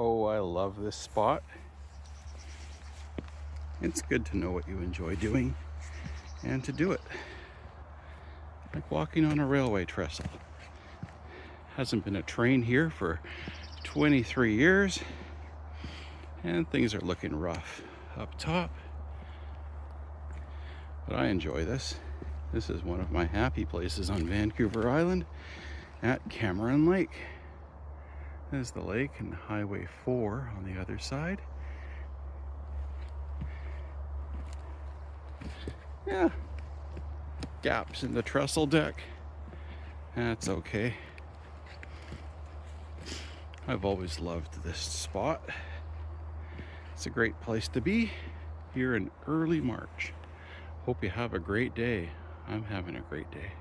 Oh, I love this spot. It's good to know what you enjoy doing and to do it. Like walking on a railway trestle. Hasn't been a train here for 23 years and things are looking rough up top. But I enjoy this. This is one of my happy places on Vancouver Island at Cameron Lake. There's the lake and Highway 4 on the other side. Yeah, gaps in the trestle deck. That's okay. I've always loved this spot. It's a great place to be here in early March. Hope you have a great day. I'm having a great day.